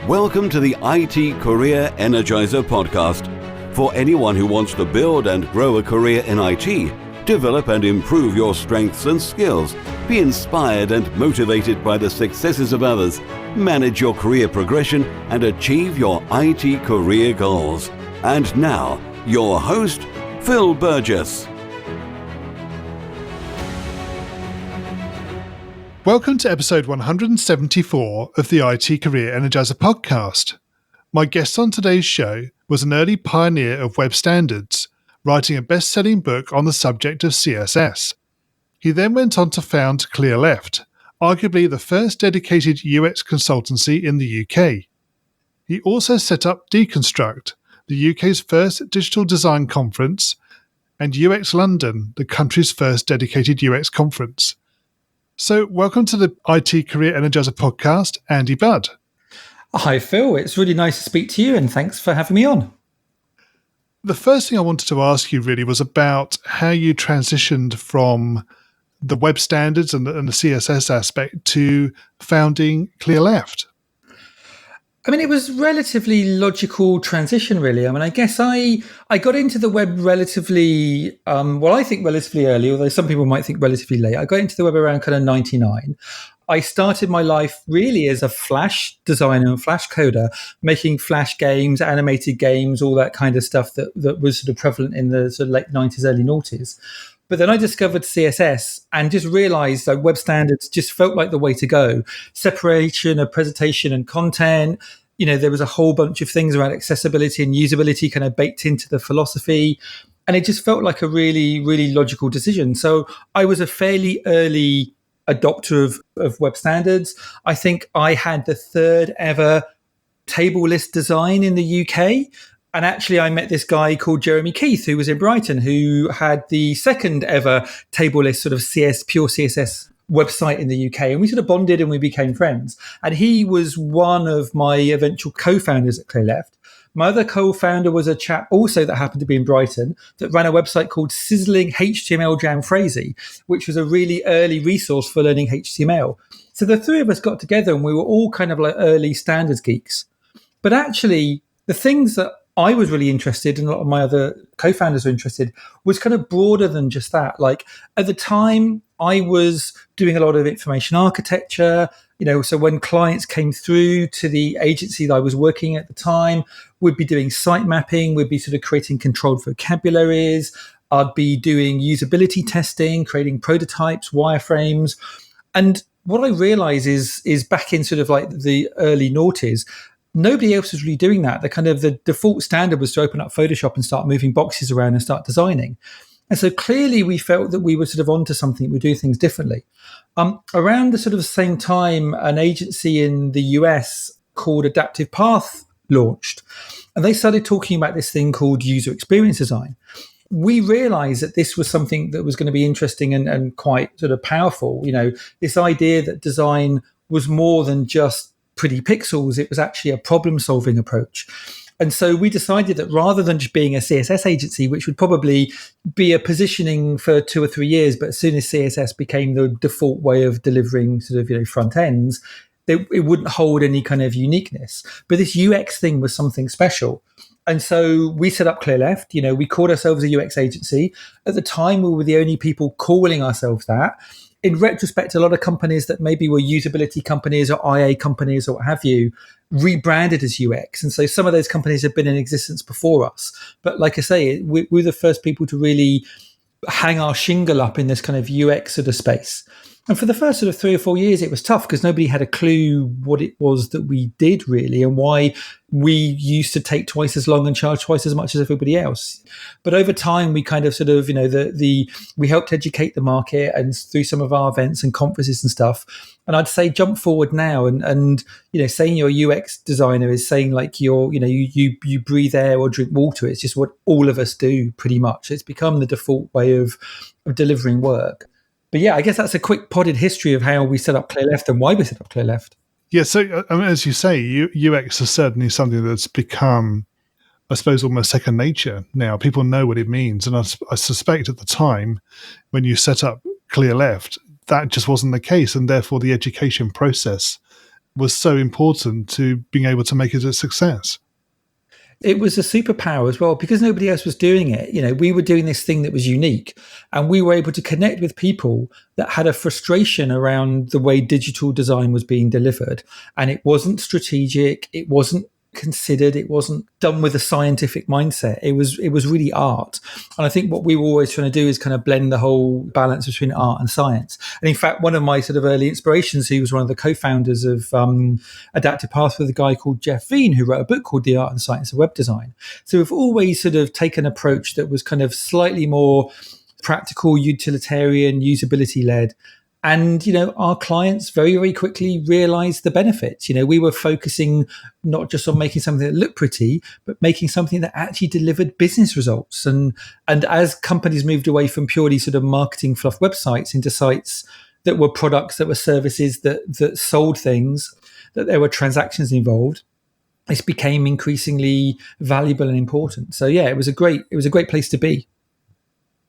Welcome to the IT Career Energizer podcast. For anyone who wants to build and grow a career in IT, develop and improve your strengths and skills, be inspired and motivated by the successes of others, manage your career progression, and achieve your IT career goals. And now, your host, Phil Burgess. Welcome to episode 174 of the IT Career Energizer podcast. My guest on today's show was an early pioneer of web standards, writing a best-selling book on the subject of CSS. He then went on to found Clearleft, arguably the first dedicated UX consultancy in the UK. He also set up dConstruct, the UK's first digital design conference, and UX London, the country's first dedicated UX conference. So welcome to the IT Career Energizer podcast, Andy Budd. Hi, Phil. It's really nice to speak to you, and thanks for having me on. The first thing I wanted to ask you really was about how you transitioned from the web standards and the CSS aspect to founding Clearleft. I mean, it was relatively logical transition, really. I mean, I guess I got into the web relatively, I think relatively early, although some people might think relatively late. I got into the web around kind of 99. I started my life really as a Flash designer and Flash coder, making Flash games, animated games, all that kind of stuff that was sort of prevalent in the sort of late 90s, early noughties. But then I discovered CSS and just realized that web standards just felt like the way to go. Separation of presentation and content. You know, there was a whole bunch of things around accessibility and usability kind of baked into the philosophy. And it just felt like a really, really logical decision. So I was a fairly early adopter of web standards. I think I had the third ever table list design in the UK. And actually, I met this guy called Jeremy Keith, who was in Brighton, who had the second ever table list sort of pure CSS website in the UK. And we sort of bonded and we became friends. And he was one of my eventual co-founders at Clearleft. My other co-founder was a chap also that happened to be in Brighton that ran a website called Sizzling HTML Jam Phrasey, which was a really early resource for learning HTML. So the three of us got together and we were all kind of like early standards geeks. But actually, the things that I was really interested, and a lot of my other co-founders were interested, was kind of broader than just that. Like at the time, I was doing a lot of information architecture, so when clients came through to the agency that I was working at the time, we'd be doing site mapping, we'd be sort of creating controlled vocabularies, I'd be doing usability testing, creating prototypes, wireframes. And what I realized is back in sort of like the early noughties, nobody else was really doing that. The default standard was to open up Photoshop and start moving boxes around and start designing. And so clearly we felt that we were sort of onto something, we do things differently. Around the sort of same time, an agency in the US called Adaptive Path launched. And they started talking about this thing called user experience design. We realized that this was something that was going to be interesting and quite sort of powerful. This idea that design was more than just pretty pixels, it was actually a problem-solving approach. And so we decided that rather than just being a CSS agency, which would probably be a positioning for 2 or 3 years, but as soon as CSS became the default way of delivering sort of front ends, it wouldn't hold any kind of uniqueness. But this UX thing was something special. And so we set up Clearleft. We called ourselves a UX agency. At the time, we were the only people calling ourselves that. In retrospect, a lot of companies that maybe were usability companies or IA companies or what have you rebranded as UX. And so some of those companies have been in existence before us. But like I say, we're the first people to really hang our shingle up in this kind of UX sort of space. And for the first sort of 3 or 4 years, it was tough because nobody had a clue what it was that we did really and why we used to take twice as long and charge twice as much as everybody else. But over time, we kind of sort of, we helped educate the market and through some of our events and conferences and stuff. And I'd say jump forward now and saying you're a UX designer is saying like you breathe air or drink water. It's just what all of us do pretty much. It's become the default way of delivering work. But yeah, I guess that's a quick potted history of how we set up Clearleft and why we set up Clearleft. Yeah, so as you say, UX is certainly something that's become, I suppose, almost second nature now. People know what it means. And I suspect at the time when you set up Clearleft, that just wasn't the case. And therefore the education process was so important to being able to make it a success. It was a superpower as well because nobody else was doing it. We were doing this thing that was unique, and we were able to connect with people that had a frustration around the way digital design was being delivered. And it wasn't strategic. It wasn't considered. It wasn't done with a scientific mindset. It was really art. And I think what we were always trying to do is kind of blend the whole balance between art and science. And in fact, one of my sort of early inspirations, he was one of the co-founders of Adaptive Path with a guy called Jeff Veen, who wrote a book called The Art and Science of Web Design. So we've always sort of taken an approach that was kind of slightly more practical, utilitarian, usability led. And, our clients very, very quickly realized the benefits. We were focusing not just on making something that looked pretty, but making something that actually delivered business results. And as companies moved away from purely sort of marketing fluff websites into sites that were products, that were services, that sold things, that there were transactions involved, this became increasingly valuable and important. So yeah, it was a great place to be.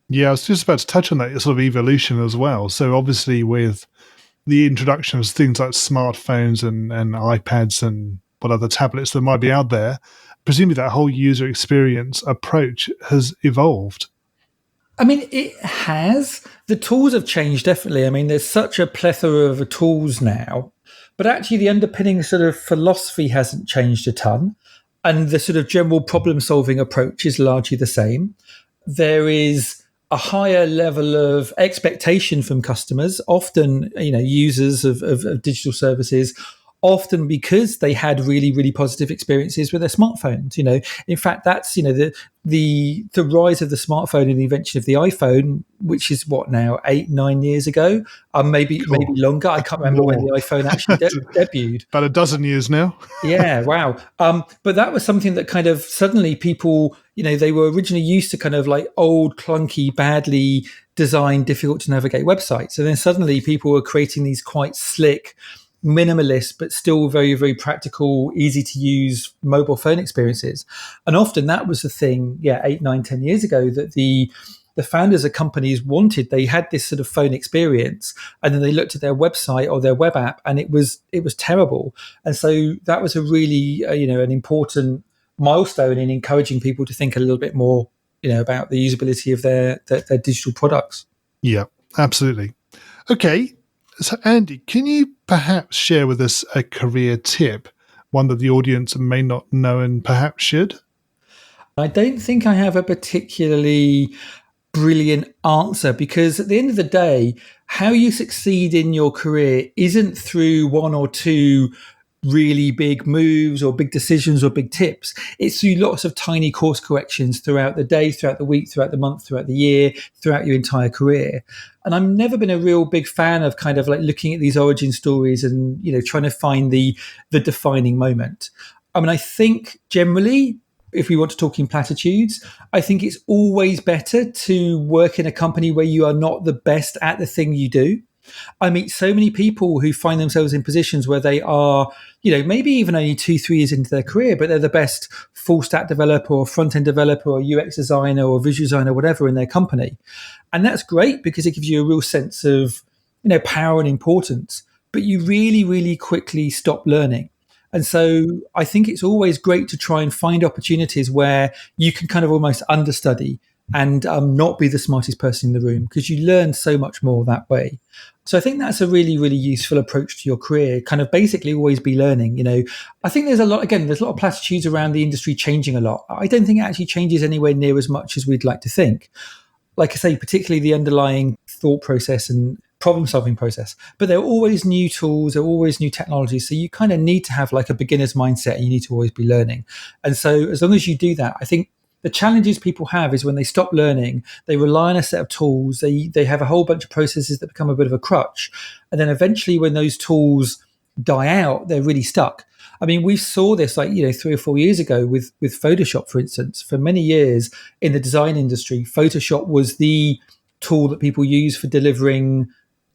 Yeah, I was just about to touch on that sort of evolution as well. So obviously with the introduction of things like smartphones and iPads and what other tablets that might be out there, presumably that whole user experience approach has evolved. I mean, it has. The tools have changed, definitely. I mean, there's such a plethora of tools now, but actually the underpinning sort of philosophy hasn't changed a ton. And the sort of general problem-solving approach is largely the same. There is a higher level of expectation from customers, often, users of digital services, often because they had really, really positive experiences with their smartphones. In fact, that's, the rise of the smartphone and the invention of the iPhone, which is what now, 8-9 years ago, maybe longer. I can't remember when the iPhone actually debuted. About a dozen years now. Yeah, wow. But that was something that kind of suddenly people, they were originally used to kind of like old, clunky, badly designed, difficult to navigate websites. And then suddenly people were creating these quite slick, minimalist, but still very, very practical, easy to use mobile phone experiences. And often that was the thing, 8, 9, 10 years ago, that the founders of companies wanted. They had this sort of phone experience, and then they looked at their website or their web app, and it was terrible. And so that was a really, an important milestone in encouraging people to think a little bit more, about the usability of their digital products. Yeah, absolutely. Okay. So, Andy, can you perhaps share with us a career tip, one that the audience may not know and perhaps should? I don't think I have a particularly brilliant answer, because at the end of the day, how you succeed in your career isn't through one or two really big moves or big decisions or big tips. It's through lots of tiny course corrections throughout the day, throughout the week, throughout the month, throughout the year, throughout your entire career. And I've never been a real big fan of kind of like looking at these origin stories and, trying to find the defining moment. I mean, I think generally, if we want to talk in platitudes, I think it's always better to work in a company where you are not the best at the thing you do. I meet so many people who find themselves in positions where they are, maybe even only 2-3 years into their career, but they're the best full stack developer or front end developer or UX designer or visual designer, whatever, in their company. And that's great because it gives you a real sense of, power and importance, but you really, really quickly stop learning. And so I think it's always great to try and find opportunities where you can kind of almost understudy and not be the smartest person in the room, because you learn so much more that way. So I think that's a really, really useful approach to your career, kind of basically always be learning. I think there's a lot of platitudes around the industry changing a lot. I don't think it actually changes anywhere near as much as we'd like to think. Like I say, particularly the underlying thought process and problem-solving process. But there are always new tools, there are always new technologies. So you kind of need to have like a beginner's mindset, and you need to always be learning. And so as long as you do that, I think the challenges people have is when they stop learning, they rely on a set of tools, they have a whole bunch of processes that become a bit of a crutch. And then eventually when those tools die out, they're really stuck. I mean, we saw this 3 or 4 years ago with Photoshop, for instance. For many years in the design industry, Photoshop was the tool that people use for delivering,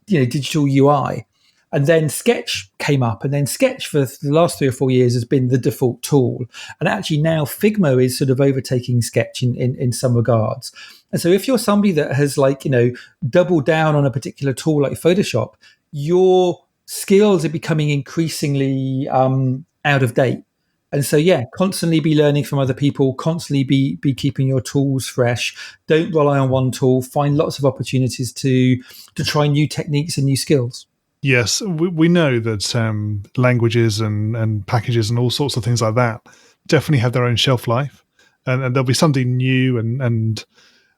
digital UI. And then Sketch came up, and then Sketch for the last 3 or 4 years has been the default tool. And actually now Figma is sort of overtaking Sketch in some regards. And so if you're somebody that has doubled down on a particular tool like Photoshop, your skills are becoming increasingly out of date. And so, constantly be learning from other people, constantly be keeping your tools fresh. Don't rely on one tool. Find lots of opportunities to try new techniques and new skills. Yes, we know that languages and packages and all sorts of things like that definitely have their own shelf life. And there'll be something new and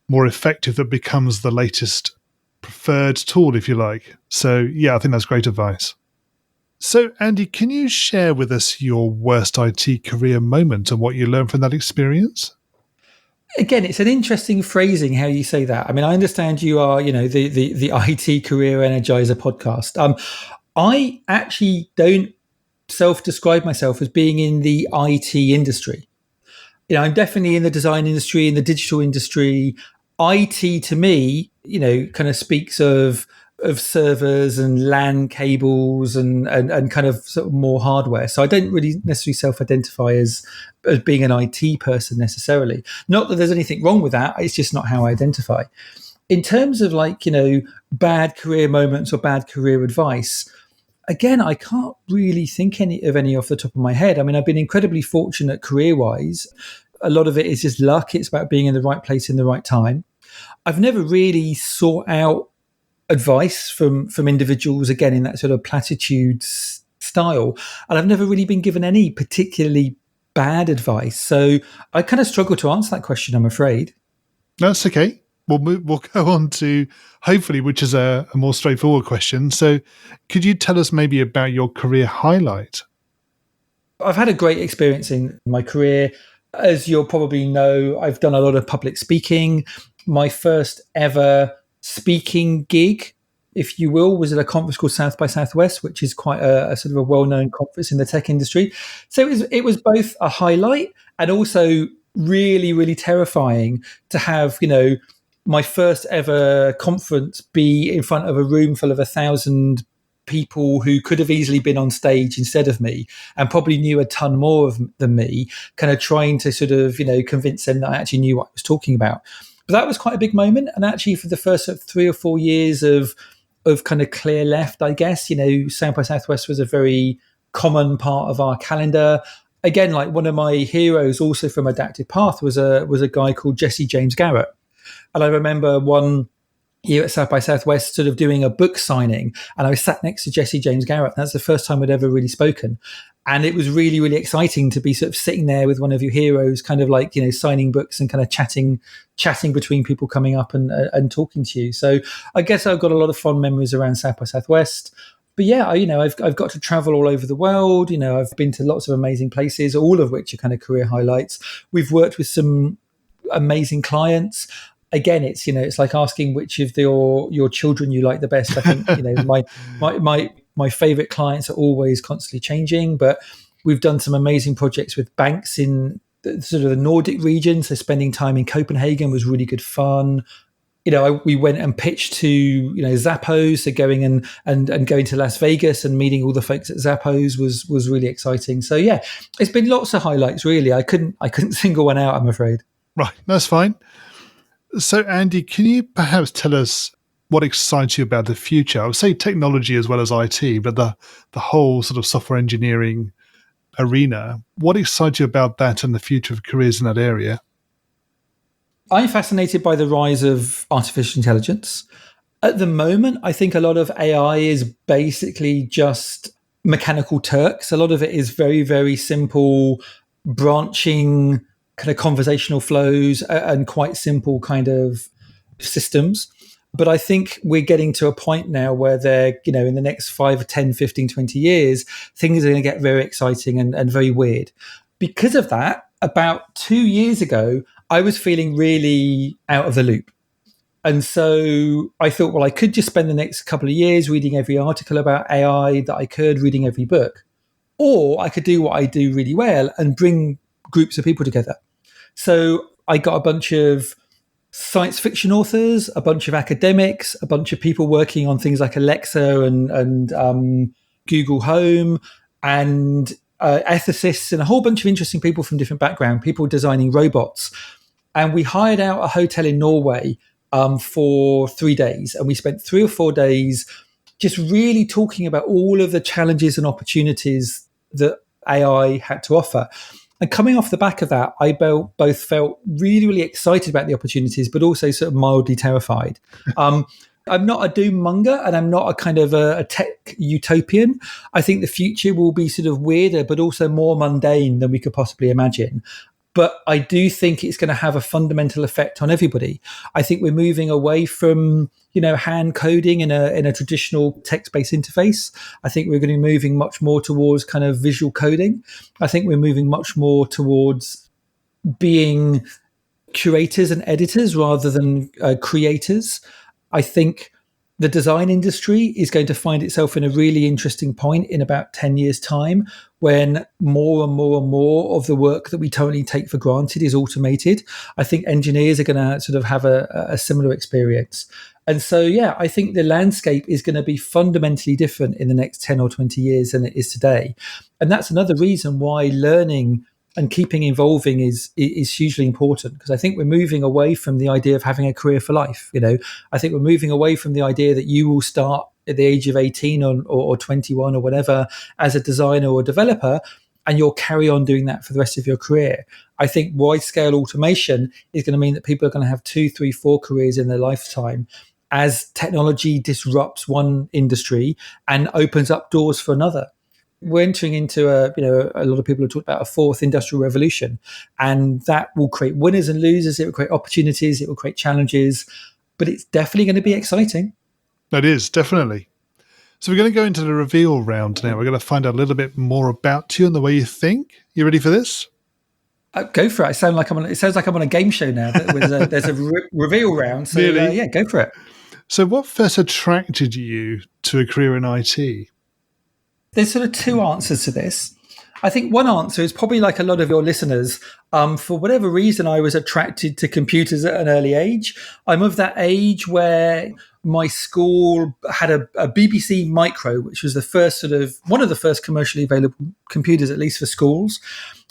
more effective that becomes the latest preferred tool, if you like. So, I think that's great advice. So, Andy, can you share with us your worst IT career moment and what you learned from that experience? Again, it's an interesting phrasing how you say that. I mean, I understand you are, the IT Career Energizer podcast. I actually don't self-describe myself as being in the IT industry. I'm definitely in the design industry, in the digital industry. IT to me, kind of speaks of servers and LAN cables and kind of sort of more hardware. So I don't really necessarily self-identify as being an IT person necessarily. Not that there's anything wrong with that. It's just not how I identify. In terms of bad career moments or bad career advice, again, I can't really think of any off the top of my head. I mean, I've been incredibly fortunate career-wise. A lot of it is just luck. It's about being in the right place in the right time. I've never really sought out advice from individuals, again, in that sort of platitudes style. And I've never really been given any particularly bad advice. So I kind of struggle to answer that question, I'm afraid. That's okay. We'll go on to, hopefully, which is a more straightforward question. So could you tell us maybe about your career highlight? I've had a great experience in my career. As you'll probably know, I've done a lot of public speaking. My first ever speaking gig, if you will, was at a conference called South by Southwest, which is quite a sort of a well-known conference in the tech industry. So it was both a highlight and also really, really terrifying to have, my first ever conference be in front of a room full of 1,000 people who could have easily been on stage instead of me and probably knew a ton more than me, kind of trying to sort of, convince them that I actually knew what I was talking about. But that was quite a big moment. And actually for the first 3 or 4 years of kind of Clearleft, I guess, South by Southwest was a very common part of our calendar. Again, like one of my heroes also from Adaptive Path was a guy called Jesse James Garrett. And I remember one year at South by Southwest sort of doing a book signing, and I was sat next to Jesse James Garrett. That's the first time I'd ever really spoken. And it was really, really exciting to be sort of sitting there with one of your heroes, kind of like, signing books and kind of chatting between people coming up and talking to you. So I guess I've got a lot of fond memories around South by Southwest. But yeah, I've got to travel all over the world. I've been to lots of amazing places, all of which are kind of career highlights. We've worked with some amazing clients. Again, it's like asking which of your children you like the best. I think my favorite clients are always constantly changing, but we've done some amazing projects with banks in sort of the Nordic region. So spending time in Copenhagen was really good fun. We went and pitched to Zappos, so going and going to Las Vegas and meeting all the folks at Zappos was really exciting. So yeah, it's been lots of highlights. Really, I couldn't single one out, I'm afraid. Right, that's fine. So, Andy, can you perhaps tell us what excites you about the future? I would say technology as well as IT, but the whole sort of software engineering arena. What excites you about that and the future of careers in that area? I'm fascinated by the rise of artificial intelligence. At the moment, I think a lot of AI is basically just mechanical Turks. A lot of it is very, very simple, branching kind of conversational flows and quite simple kind of systems. But I think we're getting to a point now where they're, in the next 5, 10, 15, 20 years, things are going to get very exciting and very weird. Because of that, about 2 years ago, I was feeling really out of the loop. And so I thought, well, I could just spend the next couple of years reading every article about AI that I could, reading every book. Or I could do what I do really well and bring groups of people together. So I got a bunch of science fiction authors, a bunch of academics, a bunch of people working on things like Alexa and Google Home, and ethicists, and a whole bunch of interesting people from different backgrounds, people designing robots. And we hired out a hotel in Norway for 3 days. And we spent 3 or 4 days just really talking about all of the challenges and opportunities that AI had to offer. And coming off the back of that, I both felt really, really excited about the opportunities, but also sort of mildly terrified. I'm not a doom monger, and I'm not a kind of a tech utopian. I think the future will be sort of weirder, but also more mundane than we could possibly imagine. But I do think it's going to have a fundamental effect on everybody. I think we're moving away from, hand coding in a traditional text-based interface. I think we're going to be moving much more towards kind of visual coding. I think we're moving much more towards being curators and editors rather than creators. I think the design industry is going to find itself in a really interesting point in about 10 years' time, when more and more and more of the work that we totally take for granted is automated. I think engineers are going to sort of have a similar experience. And so, I think the landscape is going to be fundamentally different in the next 10 or 20 years than it is today. And that's another reason why learning and keeping evolving is hugely important, because I think we're moving away from the idea of having a career for life. I think we're moving away from the idea that you will start at the age of 18 or 21 or whatever as a designer or developer, and you'll carry on doing that for the rest of your career. I think wide scale automation is going to mean that people are going to have 2, 3, 4 careers in their lifetime as technology disrupts one industry and opens up doors for another. We're entering into a lot of people have talked about a fourth industrial revolution, and that will create winners and losers. It will create opportunities. It will create challenges, but it's definitely going to be exciting. That is, definitely. So we're going to go into the reveal round now. We're going to find out a little bit more about you and the way you think. You ready for this? Go for it. It sounds like I'm on a game show now. There's a reveal round. So really? Go for it. So what first attracted you to a career in IT? There's sort of two answers to this. I think one answer is probably like a lot of your listeners. For whatever reason, I was attracted to computers at an early age. I'm of that age where my school had a BBC Micro, which was one of the first commercially available computers, at least for schools.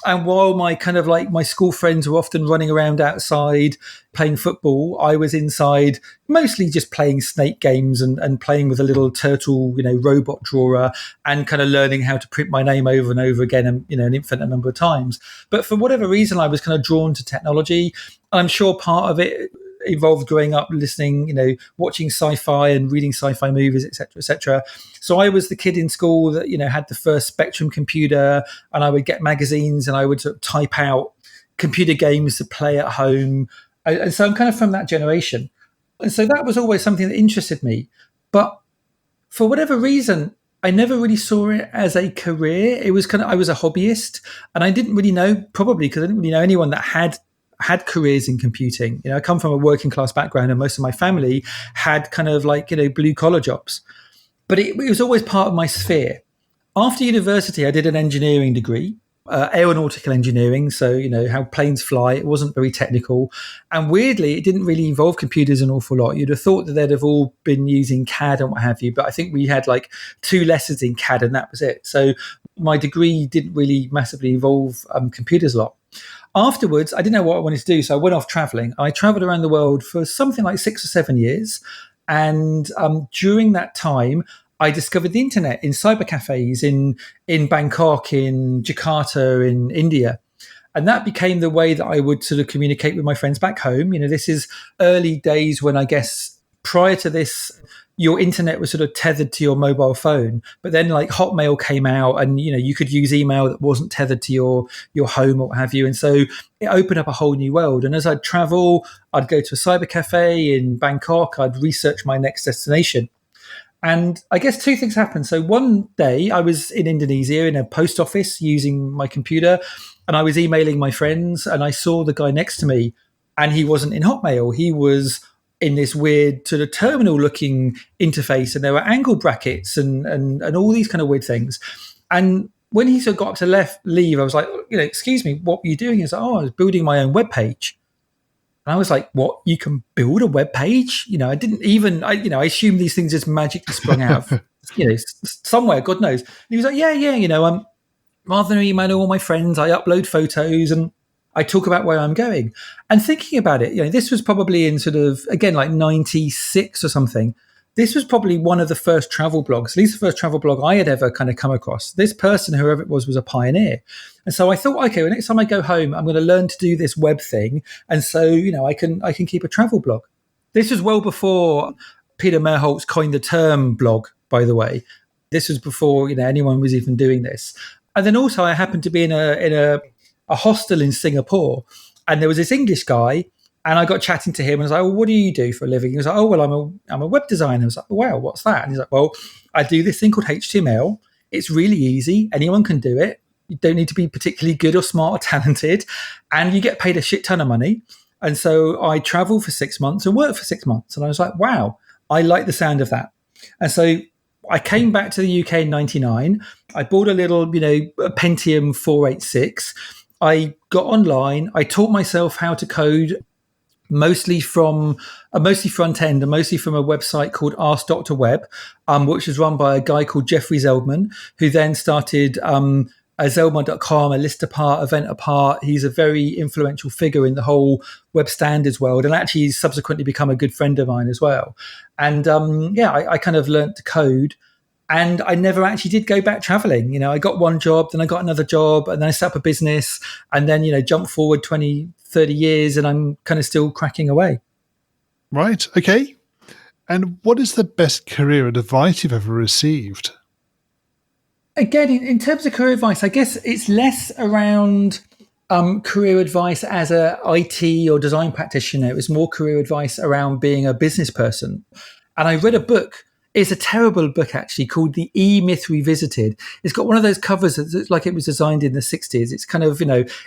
And while my school friends were often running around outside playing football, I was inside mostly just playing snake games and playing with a little turtle, robot drawer, and kind of learning how to print my name over and over again, and, an infinite number of times. But for whatever reason, I was kind of drawn to technology. I'm sure part of it involved growing up listening, watching sci-fi and reading sci-fi movies, etc., etc. So I was the kid in school that, had the first Spectrum computer, and I would get magazines and I would sort of type out computer games to play at home. And so I'm kind of from that generation. And so that was always something that interested me. But for whatever reason, I never really saw it as a career. It was I was a hobbyist, and I didn't really know, probably because I didn't really know anyone that had careers in computing. I come from a working class background, and most of my family had kind of blue collar jobs. But it was always part of my sphere. After university, I did an engineering degree, aeronautical engineering. So, how planes fly. It wasn't very technical. And weirdly, it didn't really involve computers an awful lot. You'd have thought that they'd have all been using CAD and what have you. But I think we had 2 lessons in CAD, and that was it. So my degree didn't really massively involve computers a lot. Afterwards, I didn't know what I wanted to do, so I went off traveling. I traveled around the world for something like 6 or 7 years. And during that time, I discovered the internet in cyber cafes in Bangkok, in Jakarta, in India. And that became the way that I would sort of communicate with my friends back home. This is early days when, I guess, prior to this, your internet was sort of tethered to your mobile phone, but then Hotmail came out, and you could use email that wasn't tethered to your home or what have you. And so it opened up a whole new world. And as I'd travel, I'd go to a cyber cafe in Bangkok, I'd research my next destination. And I guess 2 things happened. So one day I was in Indonesia in a post office using my computer, and I was emailing my friends, and I saw the guy next to me, and he wasn't in Hotmail. He was in this weird sort of terminal looking interface, and there were angle brackets and all these kind of weird things. And when he sort of got up to leave, I was like, excuse me, what were you doing? He's like, I was building my own web page. And I was like, what? You can build a web page? I didn't even, I assumed these things just magically sprung out of, somewhere, God knows. And he was like, yeah, rather than email all my friends, I upload photos and I talk about where I'm going. And thinking about it, this was probably in sort of, again, 96 or something. this was probably one of the first travel blogs, at least the first travel blog I had ever kind of come across. This person, whoever it was a pioneer. And so I thought, okay, well, next time I go home, I'm going to learn to do this web thing. And so, I can keep a travel blog. This was well before Peter Merholtz coined the term blog, by the way. This was before, anyone was even doing this. And then also I happened to be in a hostel in Singapore, and there was this English guy. And I got chatting to him and I was like, well, what do you do for a living? He was like, oh, well, I'm a web designer. I was like, wow, what's that? And he's like, well, I do this thing called HTML. It's really easy. Anyone can do it. You don't need to be particularly good or smart or talented. And you get paid a shit ton of money. And so I traveled for 6 months and worked for 6 months. And I was like, wow, I like the sound of that. And so I came back to the UK in 99. I bought a little, a Pentium 486. I got online. I taught myself how to code, mostly front end and mostly from a website called Ask Dr. Web, which was run by a guy called Jeffrey Zeldman, who then started a Zeldman.com, a List Apart, Event Apart. He's a very influential figure in the whole web standards world, and actually he's subsequently become a good friend of mine as well. And I kind of learned to code. And I never actually did go back traveling. I got one job, then I got another job, and then I set up a business, and then, jump forward 20, 30 years, and I'm kind of still cracking away. Right. Okay. And what is the best career advice you've ever received? Again, in terms of career advice, I guess it's less around career advice as a IT or design practitioner. It was more career advice around being a business person. And I read a book. It's a terrible book, actually, called The E-Myth Revisited. It's got one of those covers that looks like it was designed in the 60s. It's kind of,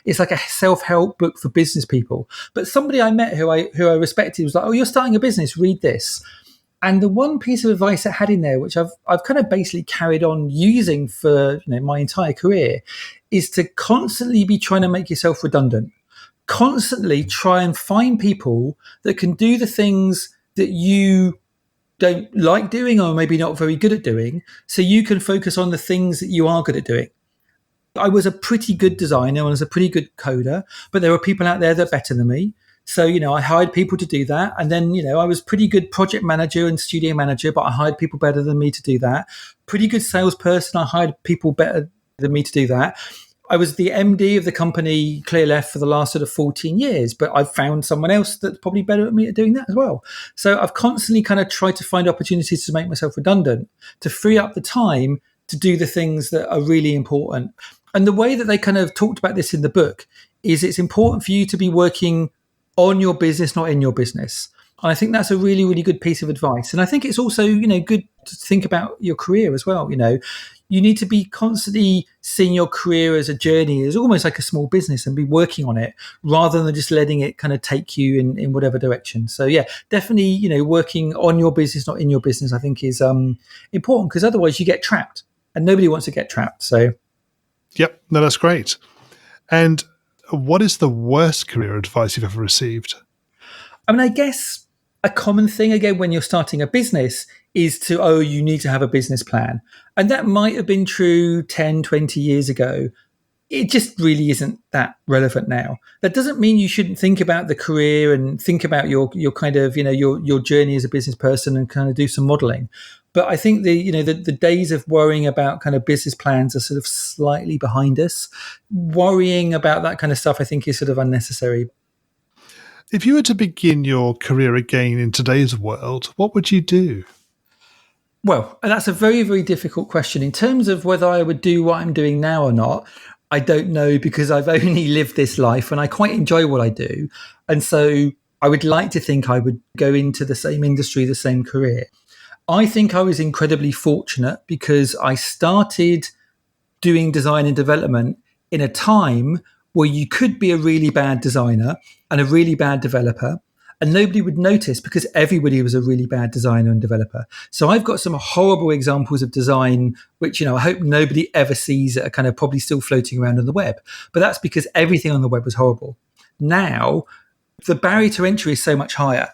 it's like a self-help book for business people. But somebody I met who I respected was like, oh, you're starting a business, read this. And the one piece of advice it had in there, which I've kind of basically carried on using for my entire career, is to constantly be trying to make yourself redundant. Constantly try and find people that can do the things that you don't like doing or maybe not very good at doing, so you can focus on the things that you are good at doing. I was a pretty good designer and I was a pretty good coder, but there were people out there that are better than me. So, I hired people to do that. And then, I was pretty good project manager and studio manager, but I hired people better than me to do that. Pretty good salesperson. I hired people better than me to do that. I was the MD of the company Clearleft for the last sort of 14 years, but I've found someone else that's probably better at me at doing that as well. So I've constantly kind of tried to find opportunities to make myself redundant, to free up the time to do the things that are really important. And the way that they kind of talked about this in the book is it's important for you to be working on your business, not in your business. And I think that's a really, really good piece of advice. And I think it's also, good to think about your career as well. You need to be constantly seeing your career as a journey, as almost like a small business, and be working on it rather than just letting it kind of take you in whatever direction. So yeah, definitely, working on your business, not in your business, I think is important, because otherwise you get trapped and nobody wants to get trapped. So. Yep. No, that's great. And what is the worst career advice you've ever received? I mean, I guess a common thing, again, when you're starting a business is you need to have a business plan. And that might have been true 10, 20 years ago. It just really isn't that relevant now. That doesn't mean you shouldn't think about the career and think about your kind of, your journey as a business person and kind of do some modeling. But I think the days of worrying about kind of business plans are sort of slightly behind us. Worrying about that kind of stuff, I think, is sort of unnecessary. If you were to begin your career again in today's world, what would you do? Well, that's a very, very difficult question. In terms of whether I would do what I'm doing now or not, I don't know, because I've only lived this life and I quite enjoy what I do. And so I would like to think I would go into the same industry, the same career. I think I was incredibly fortunate because I started doing design and development in a time where you could be a really bad designer and a really bad developer, and nobody would notice because everybody was a really bad designer and developer. So I've got some horrible examples of design, which, I hope nobody ever sees, that are kind of probably still floating around on the web. But that's because everything on the web was horrible. Now, the barrier to entry is so much higher.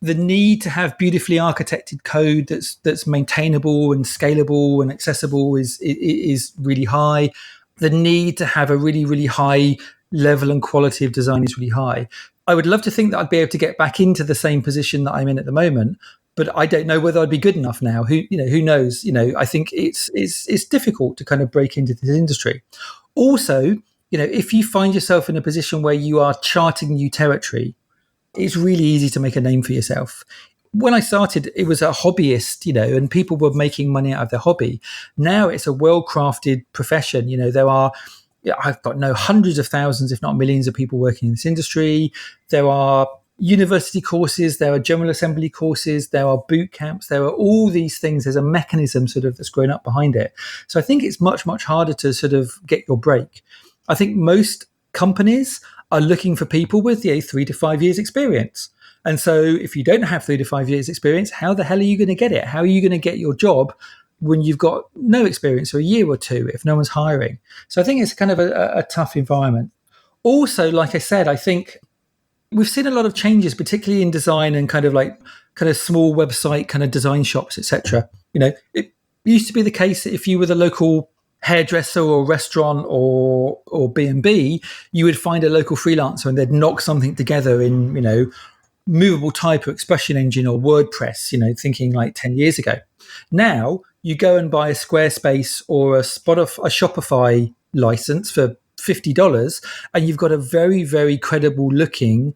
The need to have beautifully architected code that's maintainable and scalable and accessible is really high. The need to have a really, really high level and quality of design is really high. I would love to think that I'd be able to get back into the same position that I'm in at the moment, but I don't know whether I'd be good enough now. Who knows? I think it's difficult to kind of break into this industry. Also, if you find yourself in a position where you are charting new territory, it's really easy to make a name for yourself. When I started, it was a hobbyist, and people were making money out of their hobby. Now it's a well-crafted profession. I've got hundreds of thousands, if not millions of people working in this industry. There are university courses, there are general assembly courses, there are boot camps, there are all these things. There's a mechanism sort of that's grown up behind it. So I think it's much, much harder to sort of get your break. I think most companies are looking for people with 3 to 5 years experience. And so if you don't have 3 to 5 years experience, how the hell are you going to get it? How are you going to get your job when you've got no experience, or a year or two, if no one's hiring? So I think it's kind of a tough environment. Also, like I said, I think we've seen a lot of changes, particularly in design and kind of small website kind of design shops, etc. It used to be the case that if you were the local hairdresser or restaurant or B&B, you would find a local freelancer and they'd knock something together in, movable type or expression engine or WordPress, thinking like 10 years ago. Now you go and buy a Squarespace or a Shopify license for $50, and you've got a very, very credible looking,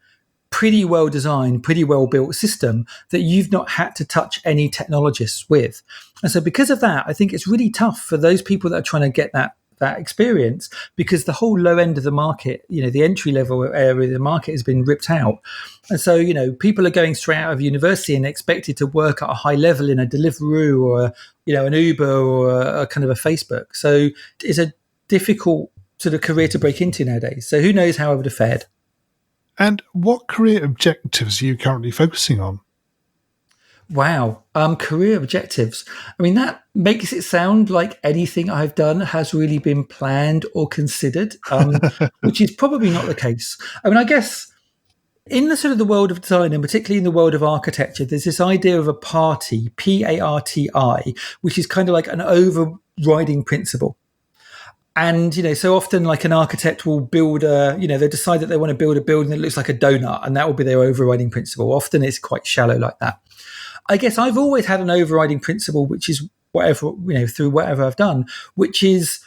pretty well designed, pretty well built system that you've not had to touch any technologists with. And so because of that, I think it's really tough for those people that are trying to get that experience, because the whole low end of the market, the entry level area of the market has been ripped out. And so, people are going straight out of university and expected to work at a high level in a Deliveroo or, an Uber or a kind of a Facebook. So it's a difficult sort of career to break into nowadays. So who knows how I would have fared. And what career objectives are you currently focusing on? Wow. Career objectives. I mean, that makes it sound like anything I've done has really been planned or considered, which is probably not the case. I mean, I guess in the sort of the world of design, and particularly in the world of architecture, there's this idea of a party, PARTI, which is kind of like an overriding principle. And, so often like an architect will build they decide that they want to build a building that looks like a donut, and that will be their overriding principle. Often it's quite shallow like that. I guess I've always had an overriding principle, which is whatever, through whatever I've done, which is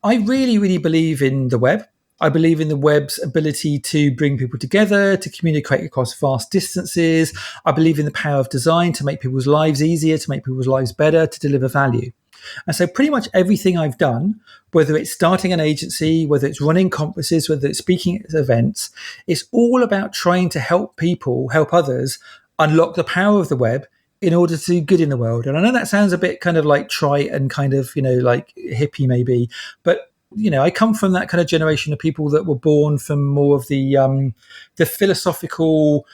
I really, really believe in the web. I believe in the web's ability to bring people together, to communicate across vast distances. I believe in the power of design to make people's lives easier, to make people's lives better, to deliver value. And so pretty much everything I've done, whether it's starting an agency, whether it's running conferences, whether it's speaking at events, it's all about trying to help others unlock the power of the web in order to do good in the world. And I know that sounds a bit kind of like trite and kind of, like hippie maybe, but I come from that kind of generation of people that were born from more of the philosophical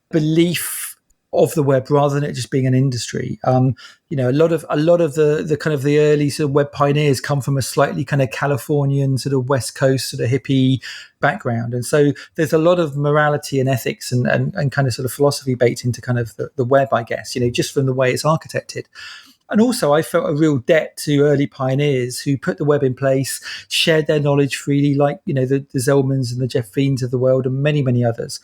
belief of the web rather than it just being an industry. A lot of the kind of the early sort of web pioneers come from a slightly kind of Californian sort of West Coast sort of hippie background. And so there's a lot of morality and ethics and kind of sort of philosophy baked into kind of the web, I guess, just from the way it's architected. And also I felt a real debt to early pioneers who put the web in place, shared their knowledge freely, like, the Zellmans and the Jeff Fiends of the world and many, many others.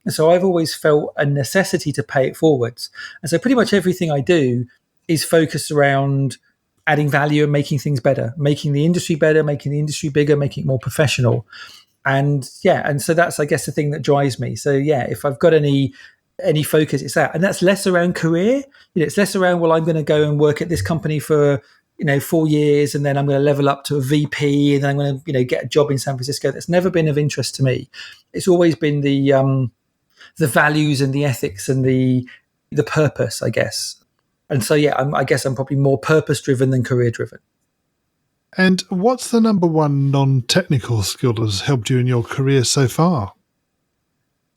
And so I've always felt a necessity to pay it forwards. And so pretty much everything I do is focused around adding value and making things better, making the industry better, making the industry bigger, making it more professional. And so that's, I guess, the thing that drives me. So if I've got any focus, it's that. And that's less around career. It's less around, well, I'm going to go and work at this company for 4 years, and then I'm going to level up to a VP, and then I'm going to get a job in San Francisco. That's never been of interest to me. It's always been the values and the ethics and the purpose, I guess. And so I guess I'm probably more purpose driven than career driven. And what's the number one non-technical skill that has helped you in your career so far?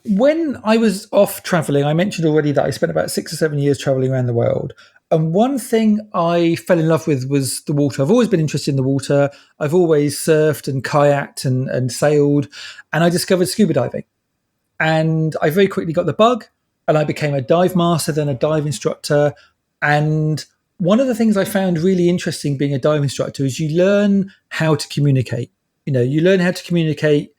When I was off traveling, I mentioned already that I spent about 6 or 7 years traveling around the world. And one thing I fell in love with was the water. I've always been interested in the water. I've always surfed and kayaked and sailed. And I discovered scuba diving. And I very quickly got the bug, and I became a dive master, then a dive instructor. And one of the things I found really interesting being a dive instructor is you learn how to communicate. You learn how to communicate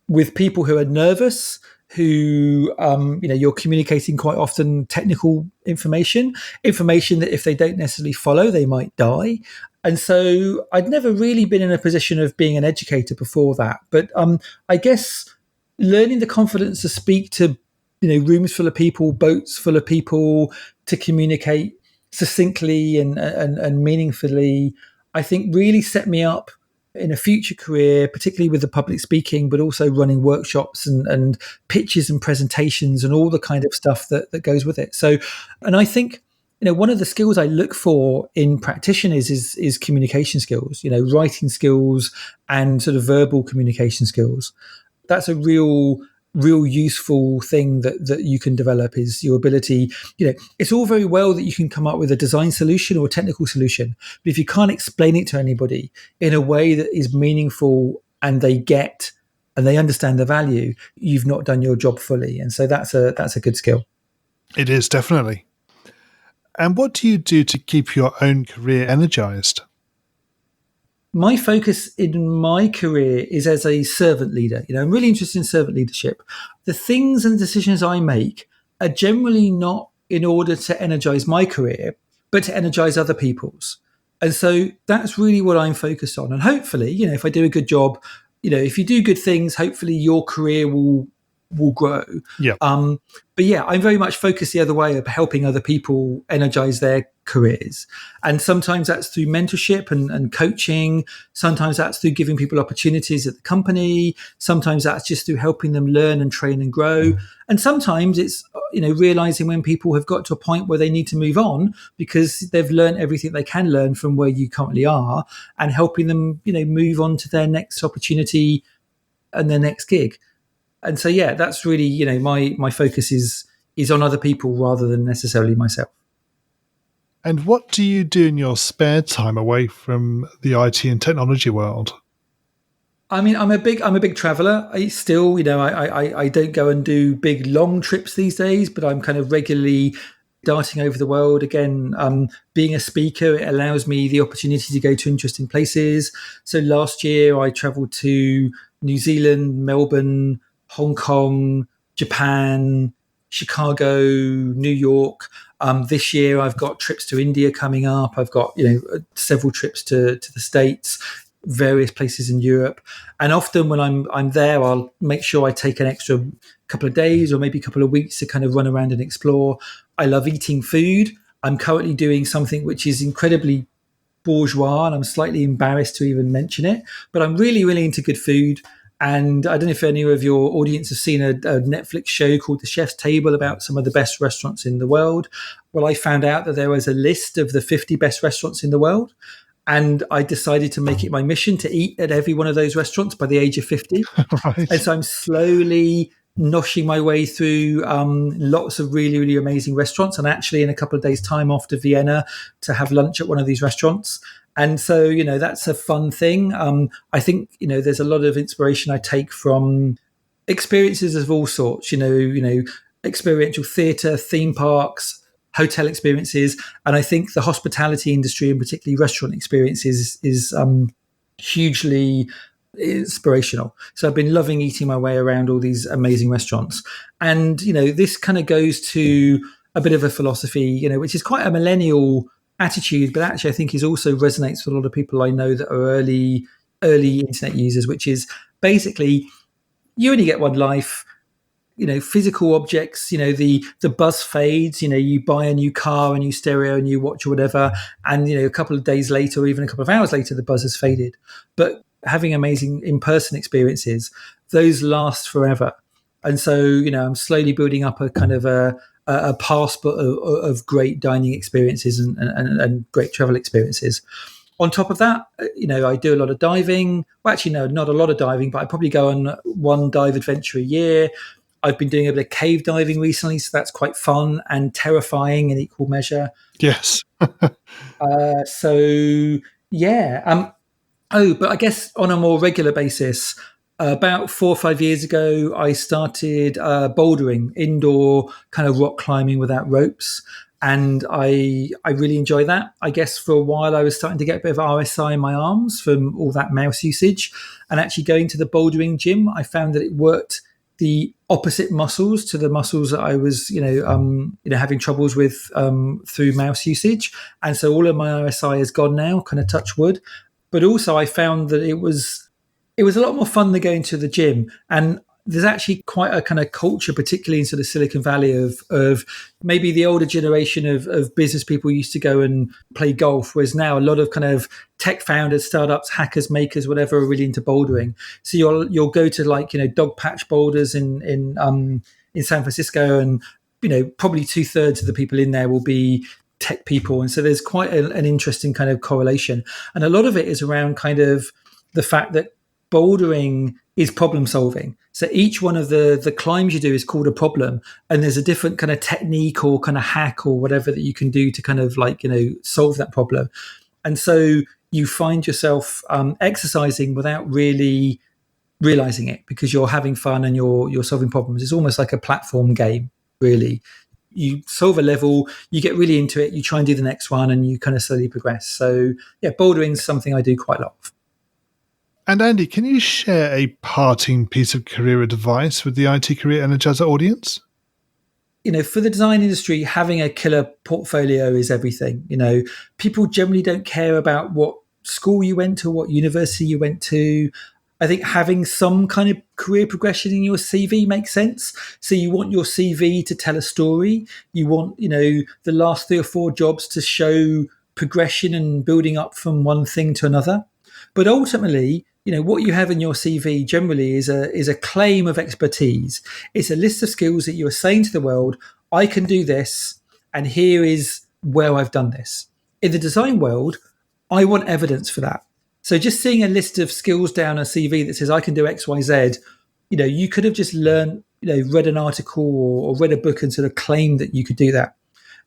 with people who are nervous, who, you're communicating quite often technical information that if they don't necessarily follow, they might die. And so I'd never really been in a position of being an educator before that. But I guess learning the confidence to speak to, rooms full of people, boats full of people, to communicate succinctly and meaningfully, I think really set me up in a future career, particularly with the public speaking, but also running workshops and pitches and presentations and all the kind of stuff that goes with it. So, and I think, one of the skills I look for in practitioners is communication skills, writing skills and sort of verbal communication skills. That's a real useful thing that you can develop, is your ability. It's all very well that you can come up with a design solution or a technical solution, but if you can't explain it to anybody in a way that is meaningful and they get and they understand the value, you've not done your job fully. And so that's a good skill. It is, definitely. And what do you do to keep your own career energized? My focus in my career is as a servant leader. I'm really interested in servant leadership. The things and decisions I make are generally not in order to energize my career, but to energize other people's. And so that's really what I'm focused on. And hopefully, if I do a good job, if you do good things, hopefully your career will grow. Yeah. But yeah, I'm very much focused the other way of helping other people energize their careers. And sometimes that's through mentorship and coaching. Sometimes that's through giving people opportunities at the company. Sometimes that's just through helping them learn and train and grow. And sometimes it's, realizing when people have got to a point where they need to move on because they've learned everything they can learn from where you currently are, and helping them, move on to their next opportunity and their next gig. And so, yeah, that's really, my focus is on other people rather than necessarily myself. And what do you do in your spare time away from the IT and technology world? I mean, I'm a big traveler. I still, I don't go and do big long trips these days, but I'm kind of regularly darting over the world. Again, being a speaker, it allows me the opportunity to go to interesting places. So last year I traveled to New Zealand, Melbourne, Hong Kong, Japan, Chicago, New York. This year I've got trips to India coming up. I've got, several trips to the States, various places in Europe. And often when I'm there, I'll make sure I take an extra couple of days or maybe a couple of weeks to kind of run around and explore. I love eating food. I'm currently doing something which is incredibly bourgeois, and I'm slightly embarrassed to even mention it, but I'm really, really into good food. And I don't know if any of your audience have seen a Netflix show called The Chef's Table about some of the best restaurants in the world. Well, I found out that there was a list of the 50 best restaurants in the world. And I decided to make it my mission to eat at every one of those restaurants by the age of 50. Right. And so I'm slowly noshing my way through lots of really, really amazing restaurants. And actually in a couple of days' time off to Vienna to have lunch at one of these restaurants. And so, that's a fun thing. I think, there's a lot of inspiration I take from experiences of all sorts, experiential theatre, theme parks, hotel experiences. And I think the hospitality industry, and particularly restaurant experiences, is hugely inspirational. So I've been loving eating my way around all these amazing restaurants. And, this kind of goes to a bit of a philosophy, which is quite a millennial attitude, but actually I think is also resonates with a lot of people I know that are early internet users, which is basically you only get one life. Physical objects, the buzz fades, you buy a new car, a new stereo, a new watch or whatever. And, a couple of days later, or even a couple of hours later, the buzz has faded. But having amazing in-person experiences, those last forever. And so, I'm slowly building up a kind of a passport of great dining experiences and great travel experiences. On top of that, I do a lot of diving. Well, actually, no, not a lot of diving, but I probably go on one dive adventure a year. I've been doing a bit of cave diving recently, so that's quite fun and terrifying in equal measure. Yes. So, yeah. But I guess on a more regular basis, about 4 or 5 years ago, I started bouldering, indoor kind of rock climbing without ropes. And I really enjoy that. I guess for a while I was starting to get a bit of RSI in my arms from all that mouse usage. And actually going to the bouldering gym, I found that it worked the opposite muscles to the muscles that I was, having troubles with through mouse usage. And so all of my RSI is gone now, kind of touch wood. But also I found that it was a lot more fun than going to the gym. And there's actually quite a kind of culture, particularly in sort of Silicon Valley, of maybe the older generation of business people used to go and play golf, whereas now a lot of kind of tech founders, startups, hackers, makers, whatever, are really into bouldering. So you'll go to dog patch boulders in San Francisco, and probably 2/3 of the people in there will be tech people, and so there's quite an interesting kind of correlation, and a lot of it is around kind of the fact that bouldering is problem solving. So each one of the climbs you do is called a problem, and there's a different kind of technique or kind of hack or whatever that you can do to kind of solve that problem. And so you find yourself exercising without really realizing it, because you're having fun and you're solving problems. It's almost like a platform game, really. You solve a level, you get really into it, you try and do the next one, and you kind of slowly progress. So yeah, bouldering is something I do quite a lot of. And Andy, can you share a parting piece of career advice with the IT Career Energizer audience? For the design industry, having a killer portfolio is everything. People generally don't care about what school you went to, what university you went to. I think having some kind of career progression in your CV makes sense. So you want your CV to tell a story. You want, the last 3 or 4 jobs to show progression and building up from one thing to another. But ultimately, what you have in your CV generally is a claim of expertise. It's a list of skills that you are saying to the world, I can do this, and here is where I've done this. In the design world, I want evidence for that. So just seeing a list of skills down a CV that says I can do X, Y, Z, you could have just learned, read an article or read a book and sort of claimed that you could do that.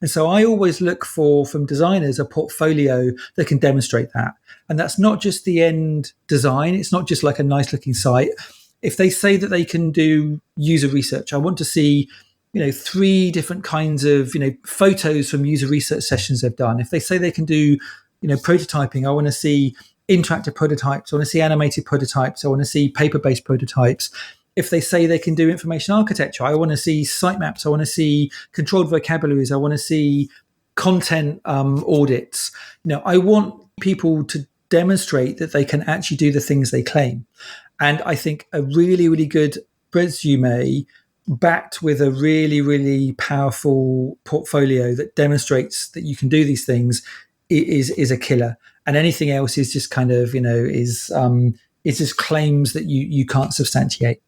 And so I always look for, from designers, a portfolio that can demonstrate that. And that's not just the end design. It's not just like a nice looking site. If they say that they can do user research, I want to see, 3 different kinds of, photos from user research sessions they've done. If they say they can do, prototyping, I want to see interactive prototypes. I want to see animated prototypes. I want to see paper-based prototypes. If they say they can do information architecture, I want to see sitemaps. I want to see controlled vocabularies. I want to see content audits. I want people to demonstrate that they can actually do the things they claim. And I think a really, really good resume backed with a really, really powerful portfolio that demonstrates that you can do these things is a killer. And anything else is just kind of, is just claims that you can't substantiate.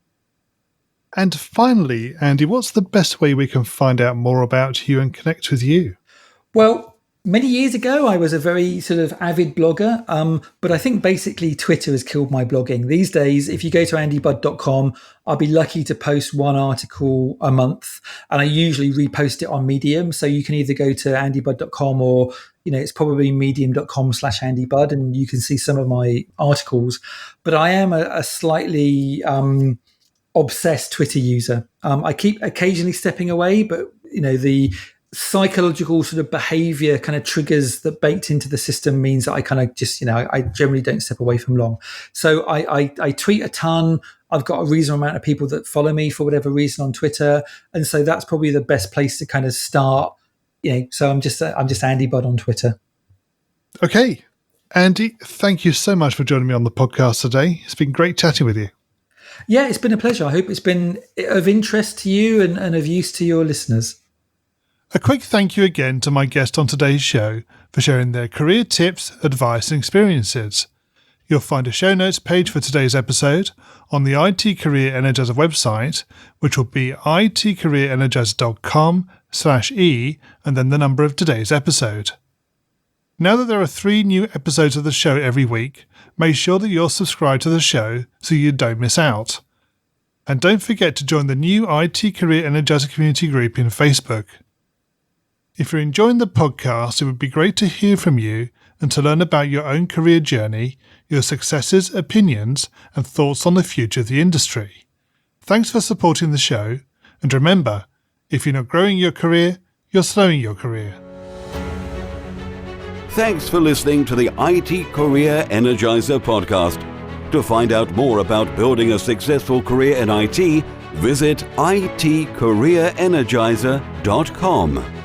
And finally, Andy, what's the best way we can find out more about you and connect with you? Well, many years ago, I was a very sort of avid blogger, but I think basically Twitter has killed my blogging. These days, if you go to andybudd.com, I'll be lucky to post 1 article a month, and I usually repost it on Medium. So you can either go to andybudd.com or, it's probably medium.com/andybudd, and you can see some of my articles. But I am a slightly obsessed Twitter user. I keep occasionally stepping away, but, the psychological sort of behavior kind of triggers that baked into the system means that I kind of just, I generally don't step away from long. So I tweet a ton. I've got a reasonable amount of people that follow me for whatever reason on Twitter. And so that's probably the best place to kind of start. So I'm just Andy Budd on Twitter. Okay. Andy, thank you so much for joining me on the podcast today. It's been great chatting with you. Yeah, it's been a pleasure. I hope it's been of interest to you and of use to your listeners. A quick thank you again to my guest on today's show for sharing their career tips, advice and experiences. You'll find a show notes page for today's episode on the IT Career Energizer website, which will be itcareerenergizer.com/e and then the number of today's episode. Now that there are 3 new episodes of the show every week, make sure that you're subscribed to the show so you don't miss out. And don't forget to join the new IT Career Energizer community group in Facebook. If you're enjoying the podcast, it would be great to hear from you and to learn about your own career journey, your successes, opinions, and thoughts on the future of the industry. Thanks for supporting the show, and remember, if you're not growing your career, you're slowing your career. Thanks for listening to the IT Career Energizer podcast. To find out more about building a successful career in IT, Visit itcareerenergizer.com.